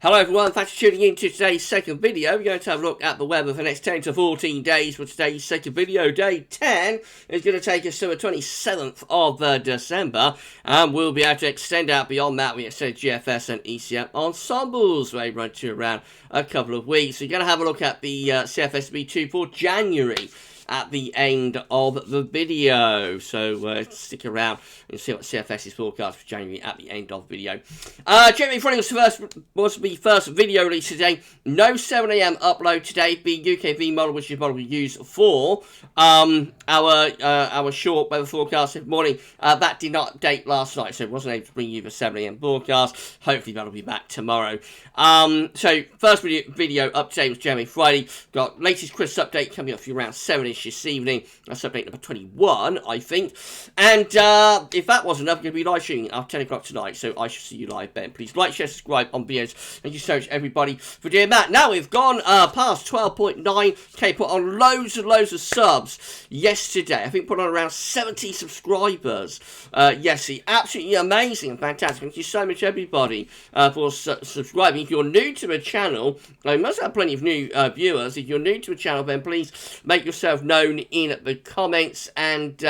Hello everyone, thanks for tuning in to today's second video. We're going to have a look at the weather for the next 10 to 14 days for today's second video. Day 10 is going to take us to the 27th of December, and we'll be able to extend out beyond that. We extend GFS and ECM ensembles. They run to around a couple of weeks. So you're going to have a look at the CFSB2 for January at the end of the video, so stick around and see what CFS is forecast for January at the end of the video. January Friday was the first video release today. No 7 AM upload today. The UKV model, which is the model we use for our short weather forecast this morning, that did not update last night, so it wasn't able to bring you the 7 AM broadcast. Hopefully that'll be back tomorrow. So first video up today was January Friday. Got latest Chris update coming up for you around 7ish this evening. That's update number 21, I think. And if that wasn't enough, I'm going to be live streaming at 10 o'clock tonight, so I shall see you live then. Please like, share, subscribe on videos. Thank you so much, everybody, for doing that. Now we've gone past 12.9k, put on loads and loads of subs yesterday. I think put on around 70 subscribers yesterday. Absolutely amazing and fantastic. Thank you so much, everybody, for subscribing. If you're new to the channel, I must have plenty of new viewers. If you're new to the channel, then please make yourself known in the comments, and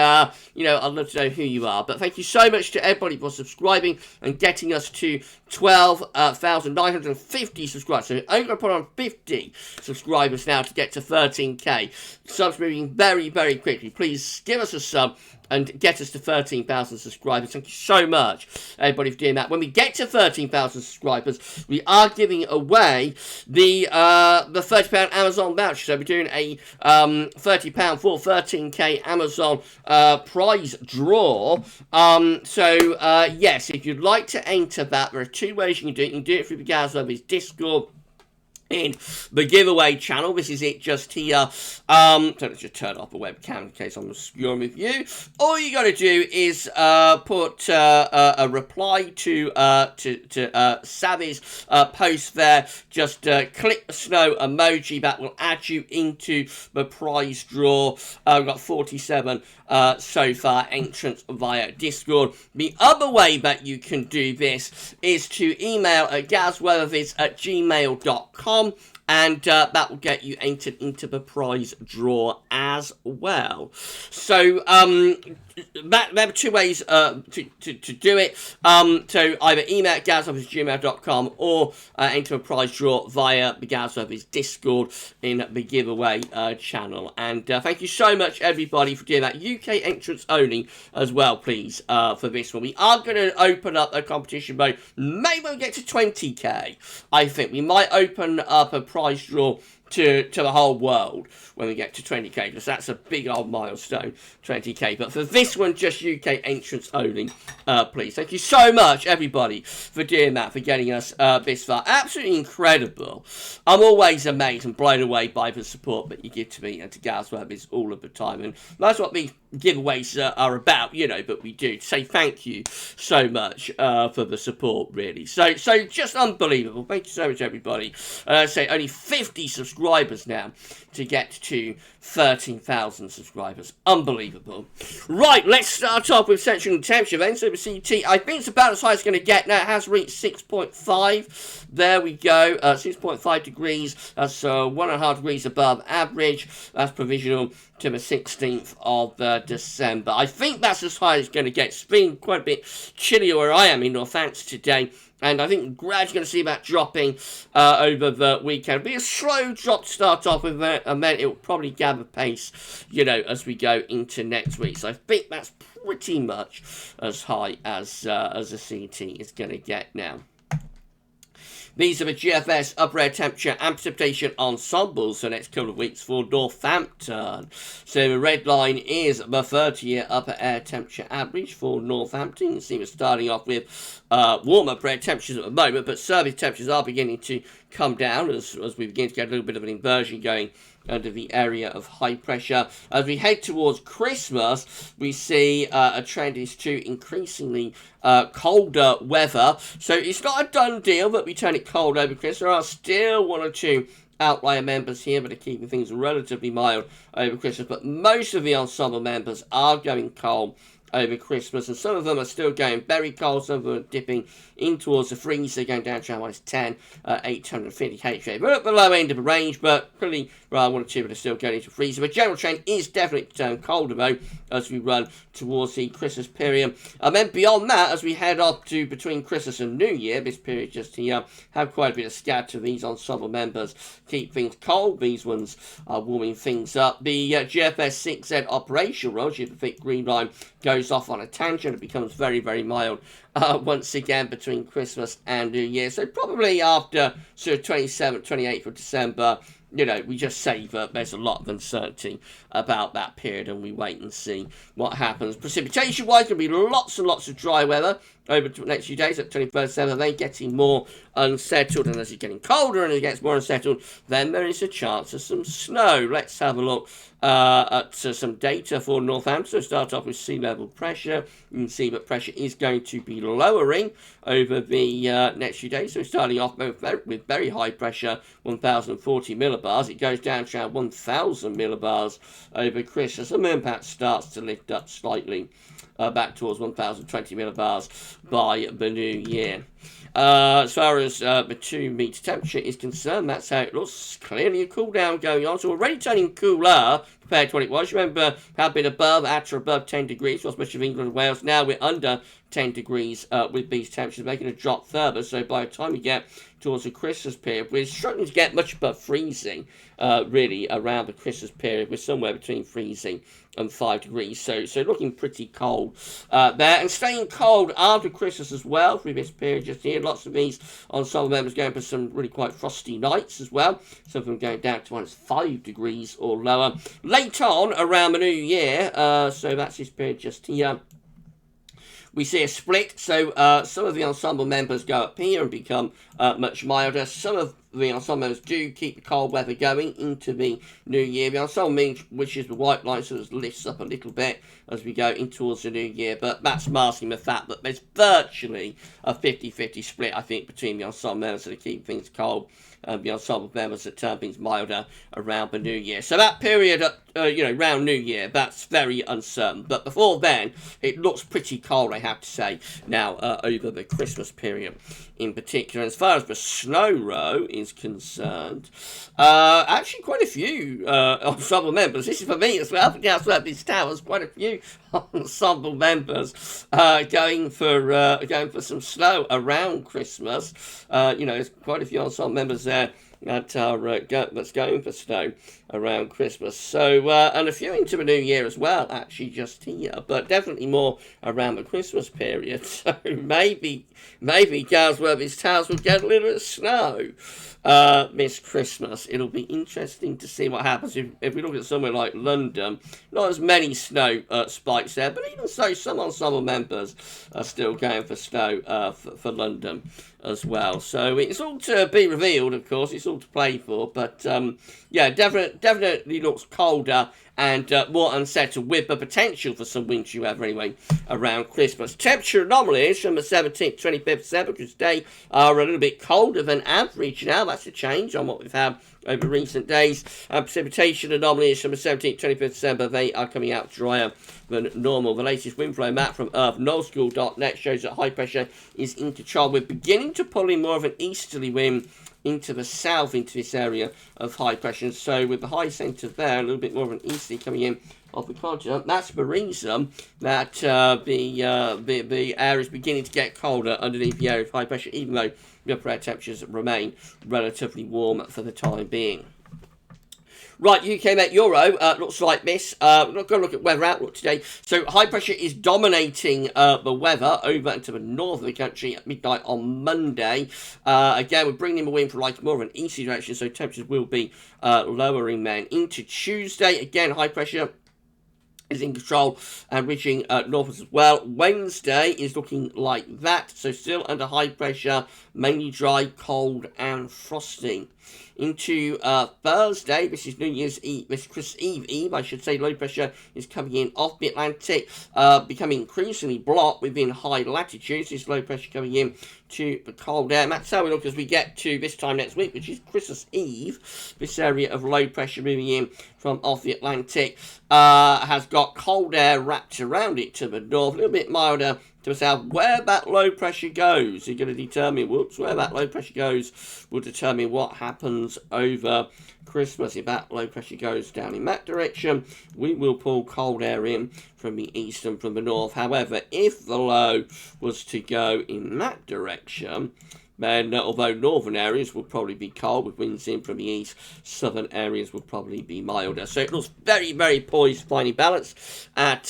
you know, I'd love to know who you are. But thank you so much to everybody for subscribing and getting us to 12,950 subscribers. So I'm going to put on 50 subscribers now to get to 13k. Subs moving very, very quickly. Please give us a sub and get us to 13,000 subscribers. Thank you so much, everybody, for doing that. When we get to 13,000 subscribers, we are giving away the £30 Amazon voucher. So we're doing a £30 for 13k Amazon prize draw. Yes, if you'd like to enter that, there are two ways you can do it. You can do it through the GavsWeatherVids Discord in the giveaway channel. This is it just here. So let's just turn off the webcam in case I'm obscuring with you. All you got to do is put a reply to Savvy's post there. Just click the snow emoji. That will add you into the prize draw. We've got 47 so far entrants via Discord. The other way that you can do this is to email at GavsWeatherVids@gmail.com. And that will get you entered into the prize draw as well. So there are two ways to do it. So either email at GavsWeatherVids@gmail.com or enter a prize draw via the GavsWeatherVids Discord in the giveaway channel. And thank you so much, everybody, for doing that. UK entrants only as well, please, for this one. We are going to open up a competition mode. Maybe we'll get to 20k. I think we might open up a prize draw to the whole world when we get to 20k, because that's a big old milestone, 20k. But for this one, just UK entrants only, please. Thank you so much, everybody, for doing that, for getting us this far. Absolutely incredible. I'm always amazed and blown away by the support that you give to me and to GavsWeatherVids all of the time, and that's what these giveaways are about, you know. But we do say thank you so much for the support, really. So just unbelievable. Thank you so much, everybody. Say only 50 subscribers now to get to 13,000 subscribers. Unbelievable. Right, let's start off with central temperature then. So the CT, I think it's about as high as it's going to get now. It has reached 6.5. There we go. 6.5 degrees. That's 1.5 degrees above average. That's provisional to the 16th of December. I think that's as high as it's going to get. It's been quite a bit chillier where I am in Northampton today. And I think we're gradually going to see that dropping over the weekend. It'll be a slow drop to start off with, and then it will probably gather pace, you know, as we go into next week. So I think that's pretty much as high as the CT is going to get now. These are the GFS upper air temperature and precipitation ensembles for the next couple of weeks for Northampton. So the red line is the 30-year upper air temperature average for Northampton. You can see we're starting off with warm upper air temperatures at the moment, but surface temperatures are beginning to come down as we begin to get a little bit of an inversion going under the area of high pressure. As we head towards Christmas, we see a trend is to increasingly colder weather. So it's not a done deal that we turn it cold over Christmas. There are still one or two outlier members here that are keeping things relatively mild over Christmas, but most of the ensemble members are going cold over Christmas, and some of them are still going very cold. Some of them are dipping in towards the freezer, going down to minus 10, 850 HA. We're at the low end of the range, but pretty one or two that are still going into freezer. The general trend is definitely to turn colder though as we run towards the Christmas period. And then beyond that, as we head up to between Christmas and New Year, this period just here, have quite a bit of scatter. These ensemble members keep things cold. These ones are warming things up. The GFS 6Z operational road, the thick green line, goes off on a tangent. It becomes very, very mild once again between Christmas and New Year. So probably after sort of 27th, 28th of December, you know, we just say that there's a lot of uncertainty about that period and we wait and see what happens. Precipitation-wise, there'll be lots and lots of dry weather over the next few days. At 21st, they're getting more unsettled, and as it's getting colder and it gets more unsettled, then there is a chance of some snow. Let's have a look at some data for Northampton. So start off with sea level pressure. You can see that pressure is going to be lowering over the next few days. So starting off with very high pressure, 1,040 millibars. It goes down to around 1,000 millibars over Christmas, and then perhaps starts to lift up slightly back towards 1,020 millibars by the new year. As far as the 2 meter temperature is concerned, that's how it looks. Clearly a cool down going on. So already turning cooler compared to what it was. Remember, had been at or above 10 degrees across much of England and Wales. Now we're under 10 degrees with these temperatures, making a drop further. So by the time we get towards the Christmas period, we're struggling to get much above freezing, really, around the Christmas period. We're somewhere between freezing and 5 degrees, so looking pretty cold there, and staying cold after Christmas as well through this period just here. Lots of these ensemble members going for some really quite frosty nights as well, some of them going down to minus 5 degrees or lower. Late on around the new year, so that's this period just here, we see a split. So some of the ensemble members go up here and become much milder. Some of the ensemble members do keep the cold weather going into the new year. The ensemble, which is the white line, sort of lifts up a little bit as we go in towards the new year, but that's masking the fact that there's virtually a 50-50 split, I think, between the ensemble members that keep things cold and the ensemble members that turn things milder around the new year. So that period, around New Year, that's very uncertain. But before then, it looks pretty cold, I have to say, now over the Christmas period in particular. As far as the snow row is concerned, actually quite a few ensemble members, this is for me as well, for GavsWeatherVids Towers, quite a few ensemble members going for some snow around Christmas. There's quite a few ensemble members there that are that's going for snow around Christmas. So and a few into the new year as well, actually, just here, but definitely more around the Christmas period. So maybe GavsWeatherVids Towers will get a little bit of snow this Christmas. It'll be interesting to see what happens if we look at somewhere like London. Not as many snow spikes there, but even so, some ensemble members are still going for snow for London as well. So it's all to be revealed, of course. It's all to play for, but yeah, definitely looks colder and more unsettled, with the potential for some wintry weather anyway around Christmas. Temperature anomalies from the 17th, 25th December, because today are a little bit colder than average now. That's a change on what we've had over recent days. Precipitation anomalies from the 17th, 25th December, they are coming out drier than normal. The latest wind flow map from earth.nullschool.net shows that high pressure is in control. We're beginning to pull in more of an easterly wind into the south, into this area of high pressure. So with the high centre there, a little bit more of an easterly coming in off the continent, that's the reason that the air is beginning to get colder underneath the area of high pressure, even though the upper air temperatures remain relatively warm for the time being. Right, UK Met Euro looks like this. We're not going to look at weather outlook today. So high pressure is dominating the weather over into the north of the country at midnight on Monday. Again, we're bringing the wind from like more of an easterly direction, so temperatures will be lowering then into Tuesday. Again, high pressure is in control and reaching northwards as well. Wednesday is looking like that, so still under high pressure, mainly dry, cold and frosty. Into Thursday, this is New Year's Eve, this is Christmas Eve, I should say. Low pressure is coming in off the Atlantic, becoming increasingly blocked within high latitudes. This low pressure coming in to the cold air. And that's how we look as we get to this time next week, which is Christmas Eve. This area of low pressure moving in from off the Atlantic has got cold air wrapped around it to the north, a little bit milder to the south. Where that low pressure goes, you're going to determine, where that low pressure goes will determine what happens over Christmas. If that low pressure goes down in that direction, we will pull cold air in from the east and from the north. However, if the low was to go in that direction, then although northern areas will probably be cold with winds in from the east, southern areas will probably be milder. So it looks very, very poised, finely balanced at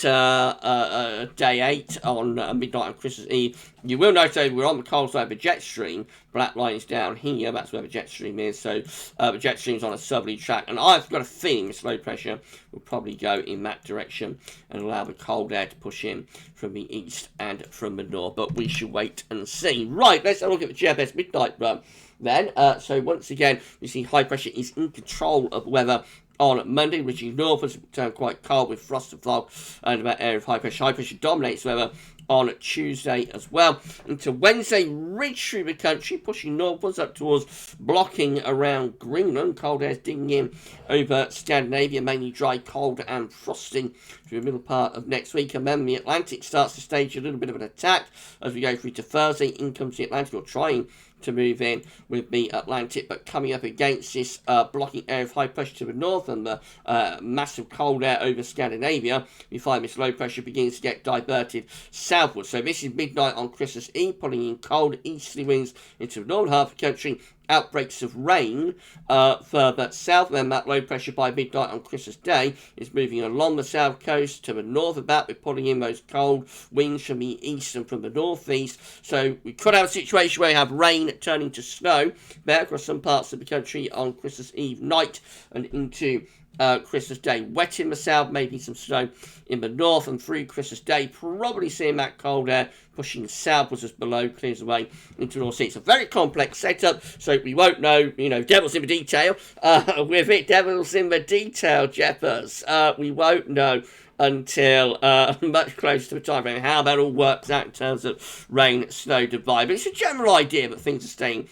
day 8 on midnight on Christmas Eve. You will notice we're on the cold side of the jet stream. Black line is down here. That's where the jet stream is. So the jet stream is on a southerly track. And I've got a feeling this low pressure will probably go in that direction and allow the cold air to push in from the east and from the north. But we should wait and see. Right, let's have a look at the GFS midnight run then. So once again, we see high pressure is in control of the weather on Monday, reaching north as it turned quite cold with frost and fog over that area of high pressure. High pressure dominates weather on Tuesday as well. Into Wednesday, ridge through the country, pushing northwards up towards blocking around Greenland. Cold air digging in over Scandinavia, mainly dry, cold and frosting through the middle part of next week. And then the Atlantic starts to stage a little bit of an attack as we go through to Thursday. In comes the Atlantic, or trying to move in with the Atlantic, but coming up against this blocking area of high pressure to the north and the massive cold air over Scandinavia, we find this low pressure begins to get diverted southwards. So this is midnight on Christmas Eve, pulling in cold easterly winds into the northern half of the country. Outbreaks of rain further south. Then that low pressure by midnight on Christmas Day is moving along the south coast to the north of that. We're pulling in those cold winds from the east and from the northeast. So we could have a situation where you have rain turning to snow there across some parts of the country on Christmas Eve night and into Christmas Day. Wet in the south, maybe some snow in the north, and through Christmas Day, probably seeing that cold air pushing southwards as below clears away into the North Sea. It's a very complex setup, so we won't know, devil's in the detail. With it, devil's in the detail, Jeffers. We won't know until much closer to the time frame how that all works out in terms of rain, snow divide. But it's a general idea that things are staying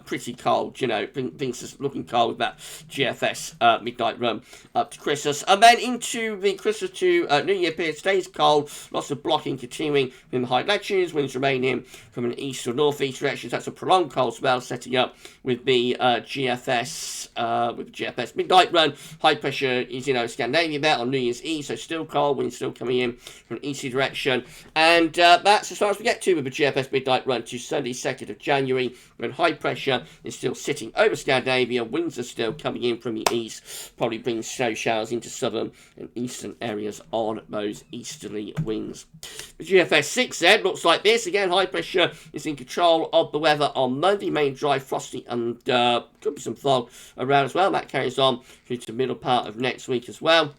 pretty cold, things are looking cold with that GFS midnight run up to Christmas. And then into the Christmas to New Year period, stays cold, lots of blocking continuing in the high latitudes, winds remaining from an east or northeast direction. So that's a prolonged cold spell setting up with the GFS midnight run. High pressure is, Scandinavia there on New Year's Eve, so still cold, winds still coming in from an easterly direction. And that's as far as we get to with the GFS midnight run to Sunday, 2nd of January, when high pressure is still sitting over Scandinavia. Winds are still coming in from the east, probably bringing snow showers into southern and eastern areas on those easterly winds. The GFS 6 then looks like this. Again, high pressure is in control of the weather on Monday, mainly dry, frosty, and could be some fog around as well. That carries on through to the middle part of next week as well.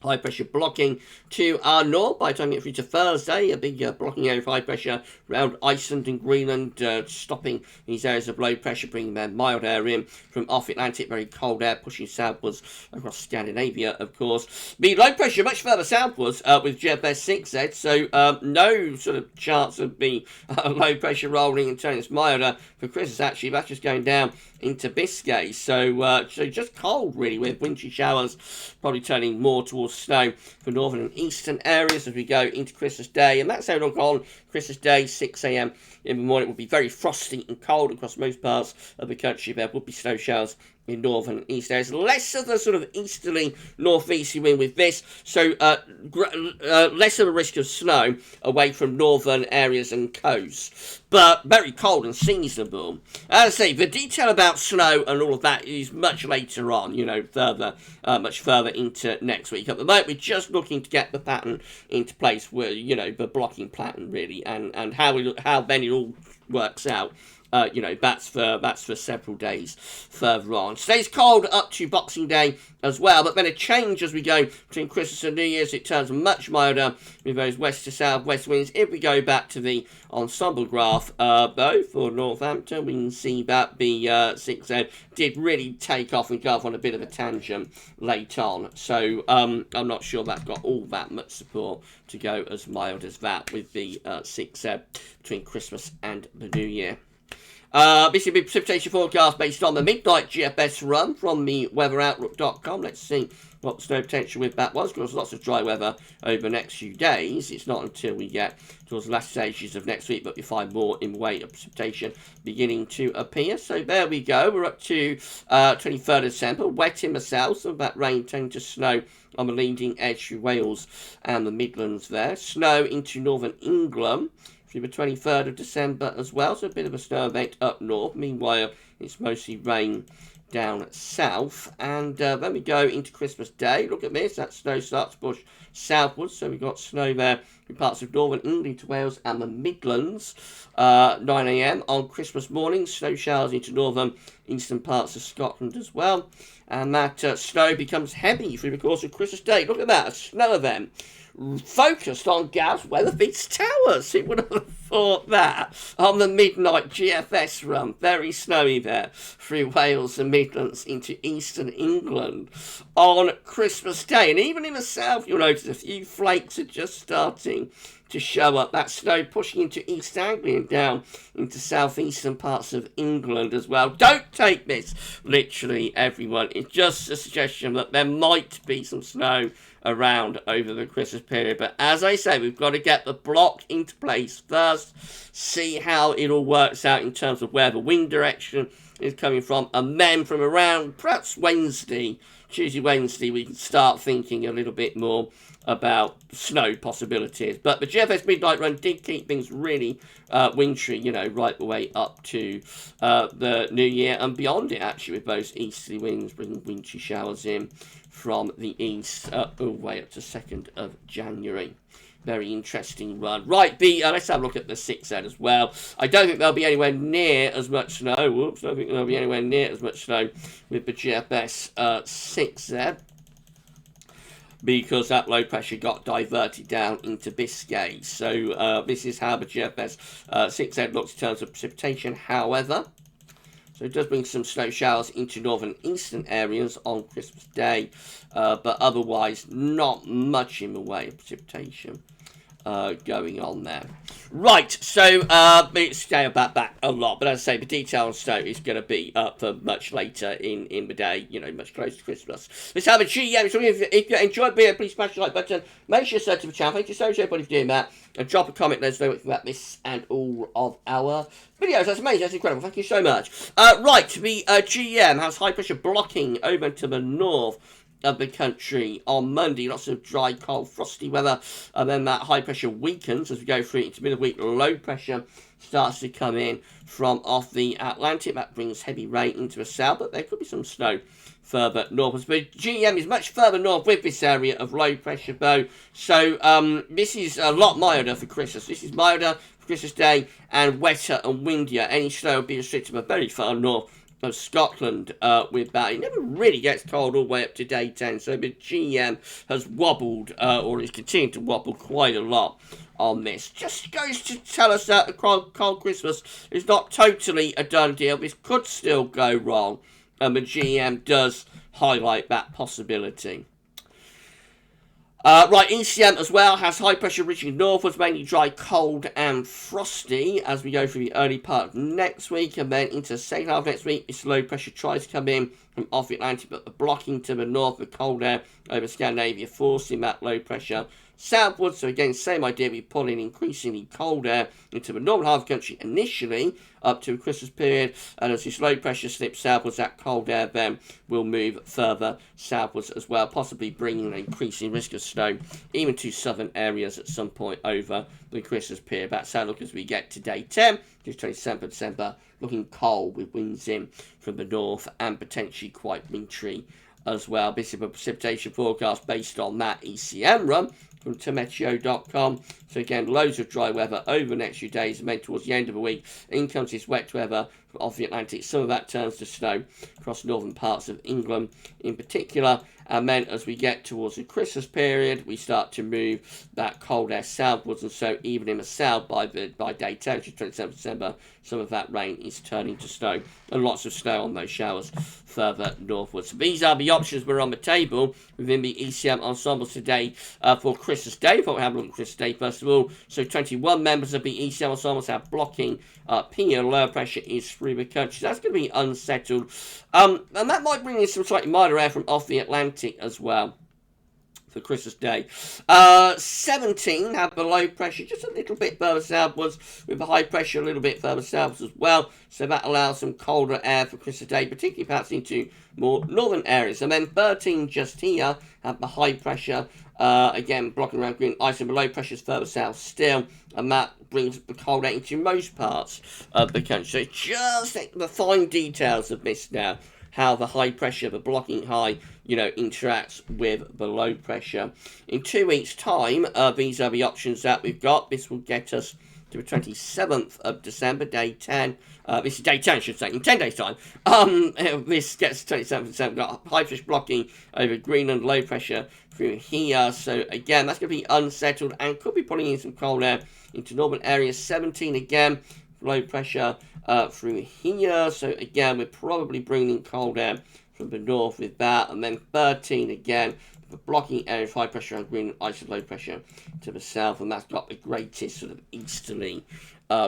High pressure blocking to our north by the time we get through to Thursday. A big blocking area of high pressure around Iceland and Greenland, stopping these areas of low pressure, bringing their mild air in from off Atlantic, very cold air pushing southwards across Scandinavia, of course. The low pressure much further southwards with GFS 6Z, so no sort of chance of the low pressure rolling and turning this milder for Christmas. Actually, that's just going down into Biscay, so just cold really, with wintry showers probably turning more towards snow for northern and eastern areas as we go into Christmas Day. And that's how it'll go on Christmas Day, 6 a.m. in the morning. It will be very frosty and cold across most parts of the country. There will be snow showers in northern and east areas. Less of the sort of easterly, northeasterly wind with this, so less of a risk of snow away from northern areas and coasts, but very cold and seasonable. As I say, the detail about snow and all of that is much later on, much further into next week. At the moment, we're just looking to get the pattern into place, where the blocking pattern really, and how then it all works out you know, that's for several days further on. Stays cold up to Boxing Day as well, but then a change as we go between Christmas and New Year's. It turns much milder with those west to south west winds. If we go back to the ensemble graph, though, for Northampton, we can see that the 6Z did really take off and go off on a bit of a tangent late on. So I'm not sure that's got all that much support to go as mild as that with the 6Z between Christmas and the New Year. This will be precipitation forecast based on the midnight GFS run from the weatheroutlook.com. Let's see what the snow potential with that was. Of course, lots of dry weather over the next few days. It's not until we get towards the last stages of next week that we find more in the way of precipitation beginning to appear. So there we go. We're up to 23rd of December. Wet in the south, so that rain tending to snow on the leading edge through Wales and the Midlands there. Snow into northern England through the 23rd of December as well, so a bit of a snow event up north. Meanwhile, it's mostly rain down south. And then we go into Christmas Day. Look at this, that snow starts to push southwards, so we've got snow there in parts of northern England to Wales and the Midlands. 9 AM on Christmas morning, snow showers into northern eastern parts of Scotland as well. And that snow becomes heavy through the course of Christmas Day. Look at that, a snow event focused on GavsWeatherVids towers. Who would have thought that on the midnight GFS run? Very snowy there through Wales and Midlands into eastern England on Christmas Day. And even in the south, you'll notice a few flakes are just starting to show up. That snow pushing into East Anglia and down into southeastern parts of England as well. Don't take this literally, everyone. It's just a suggestion that there might be some snow around over the Christmas period. But as I say, we've got to get the block into place first, see how it all works out in terms of where the wind direction is coming from, and then from around perhaps Tuesday, Wednesday, we can start thinking a little bit more about snow possibilities. But the GFS Midnight Run did keep things really wintry, you know, right the way up to the New Year and beyond it, actually, with those easterly winds bringing wintry showers in from the east all the way up to 2nd of January. Very interesting run. Right, let's have a look at the 6Z as well. I don't think there'll be anywhere near as much snow. Whoops, I don't think there'll be anywhere near as much snow with the GFS 6Z, because that low pressure got diverted down into Biscay. So this is how the GFS 6Z looks in terms of precipitation. However, so it does bring some snow showers into northern eastern areas on Christmas Day, but otherwise not much in the way of precipitation going on there. Right, so it's scaled back a lot, but as I say, the detail on snow is going to be for much later in the day, you know, much closer to Christmas. Let's have a GM. So if you enjoyed being, please smash the like button. Make sure to subscribe to the channel. Thank you so much, everybody, for doing that. And drop a comment, let us know what you think about this and all of our videos. That's amazing, that's incredible. Thank you so much. Right, the GM has high pressure blocking over to the north of the country on Monday. Lots of dry, cold, frosty weather, and then that high pressure weakens as we go through into middle of the week. Low pressure starts to come in from off the Atlantic. That brings heavy rain into the south, but there could be some snow further north. But GM is much further north with this area of low pressure though, so this is a lot milder for Christmas. This is milder for Christmas Day and wetter and windier. Any snow will be restricted but very far north of Scotland with that. It never really gets cold all the way up to day 10, so the GM has wobbled, or is continuing to wobble quite a lot on this. Just goes to tell us that a cold Christmas is not totally a done deal. This could still go wrong, and the GM does highlight that possibility. Right, ECM as well has high pressure reaching northwards, mainly dry, cold and frosty as we go through the early part of next week, and then into the second half of next week. This low pressure tries to come in from off the Atlantic, but the blocking to the north of cold air over Scandinavia, forcing that low pressure southwards. So again, same idea, we pull in increasingly cold air into the northern half of the country initially up to a Christmas period, and as this low pressure slips southwards, that cold air then will move further southwards as well, possibly bringing an increasing risk of snow even to southern areas at some point over the Christmas period. That's how it looks as we get to day 10, just 27th of December, looking cold with winds in from the north and potentially quite wintry as well. This is a precipitation forecast based on that ECM run from Temeteo.com. So again, loads of dry weather over the next few days, and then towards the end of the week, in comes this wet weather off the Atlantic. Some of that turns to snow across northern parts of England in particular. And then as we get towards the Christmas period, we start to move that cold air southwards, and so even in the south by day 10, which is 27th December, some of that rain is turning to snow, and lots of snow on those showers further northwards. So these are the options that are on the table within the ECM ensembles today for Christmas Day. Thought we'd have a look at Christmas Day first of all. So 21 members of the ECM ensembles have blocking opinion. Lower pressure is through the country. So that's going to be unsettled. And that might bring in some slightly milder air from off the Atlantic as well for Christmas Day. 17 have the low pressure just a little bit further southwards, with the high pressure a little bit further southwards as well. So that allows some colder air for Christmas Day, particularly perhaps into more northern areas. And then 13 just here have the high pressure, again blocking around Green Iceland. The low pressure is further south still, and that brings the cold air into most parts of the country. So just the fine details of this now, how the high pressure, the blocking high, interacts with the low pressure. In 2 weeks' time, these are the options that we've got. This will get us to the 27th of December, day 10. This is day 10, I should say, in 10 days' time. This gets to 27th of December. We've got high pressure blocking over Greenland, low pressure through here. So, again, that's going to be unsettled and could be pulling in some cold air into northern areas. 17 again, low pressure through here. So, again, we're probably bringing in cold air from the north with that. And then 13 again, the blocking area of high pressure on Greenland, Iceland, low pressure to the south. And that's got the greatest sort of easterly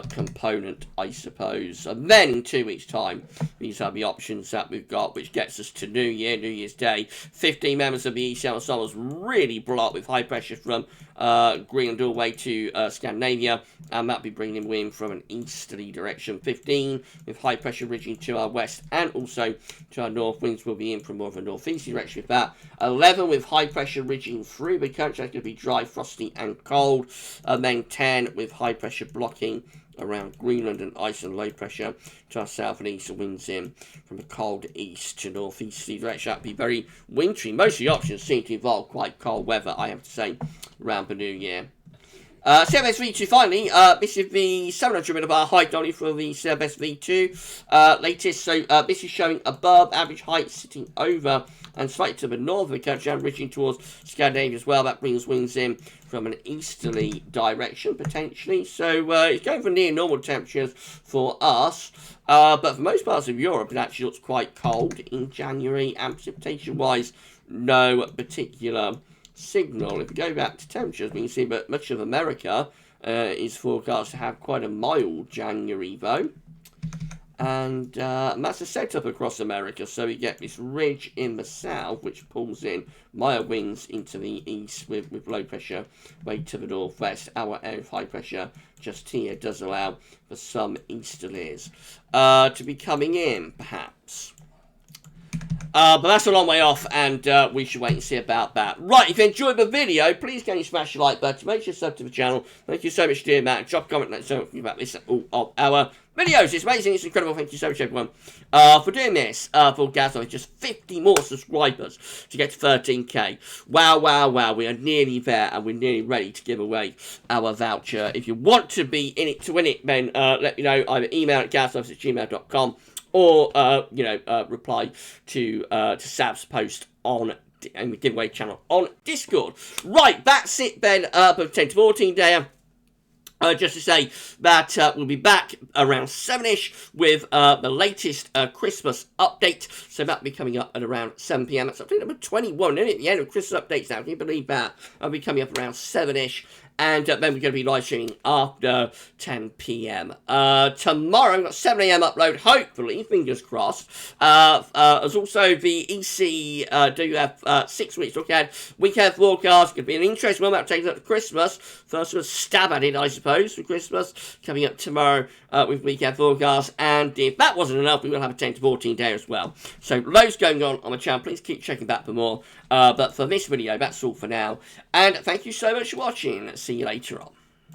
component, I suppose. And then in 2 weeks' time, these are the options that we've got, which gets us to New Year's Day. 15 members of the ECM ensembles really blocked with high pressure from Greenland all the way to Scandinavia, and that'll be bringing wind from an easterly direction. 15 with high pressure ridging to our west and also to our north. Winds will be in from more of a northeasterly direction with that. 11 with high pressure ridging through the country. That's going to be dry, frosty and cold. And then 10 with high pressure blocking around Greenland and Iceland, low pressure to our south and east, winds in from a cold east to northeasterly direction. That'd be very wintry. Most of the options seem to involve quite cold weather, I have to say, around the new year. CFS V2 finally, this is the 700 millibar height only for the CFS V2 latest. So this is showing above average height, sitting over and slightly to the north of the country and reaching towards Scandinavia as well. That brings winds in from an easterly direction potentially. So it's going for near normal temperatures for us. But for most parts of Europe, it actually looks quite cold in January, and precipitation-wise, no particular signal. If we go back to temperatures, we can see that much of America is forecast to have quite a mild January, though. And that's a setup across America. So we get this ridge in the south, which pulls in mild winds into the east with low pressure way to the northwest. Our area of high pressure just here does allow for some easterlies to be coming in, perhaps. But that's a long way off, and we should wait and see about that. Right, if you enjoyed the video, please can you smash the like button, make sure you sub to the channel. Thank you so much for doing that. Drop a comment, let us know about this all of our videos. It's amazing, it's incredible. Thank you so much, everyone, for doing this. For GavsWeatherVids, just 50 more subscribers to get to 13k. Wow, wow, wow. We are nearly there, and we're nearly ready to give away our voucher. If you want to be in it to win it, then let me know. Either email at GavsWeatherVids@gmail.com or, reply to Sav's post on the giveaway channel on Discord. Right, that's it then for 10 to 14 day. Just to say that we'll be back around 7ish with the latest Christmas update. So that'll be coming up at around 7 p.m. That's update number 21. And at the end of Christmas updates now, can you believe that? I'll be coming up around 7ish. And then we're going to be live streaming after 10 p.m. Tomorrow, we've got 7 a.m. upload, hopefully, fingers crossed. As also the EC do have 6 weeks look at weekend forecast. Could be an interesting one about taking up to Christmas. First one, stab at it, I suppose, for Christmas. Coming up tomorrow with weekend forecast. And if that wasn't enough, we will have a 10 to 14 day as well. So loads going on the channel. Please keep checking back for more. But for this video, that's all for now. And thank you so much for watching. See you later on.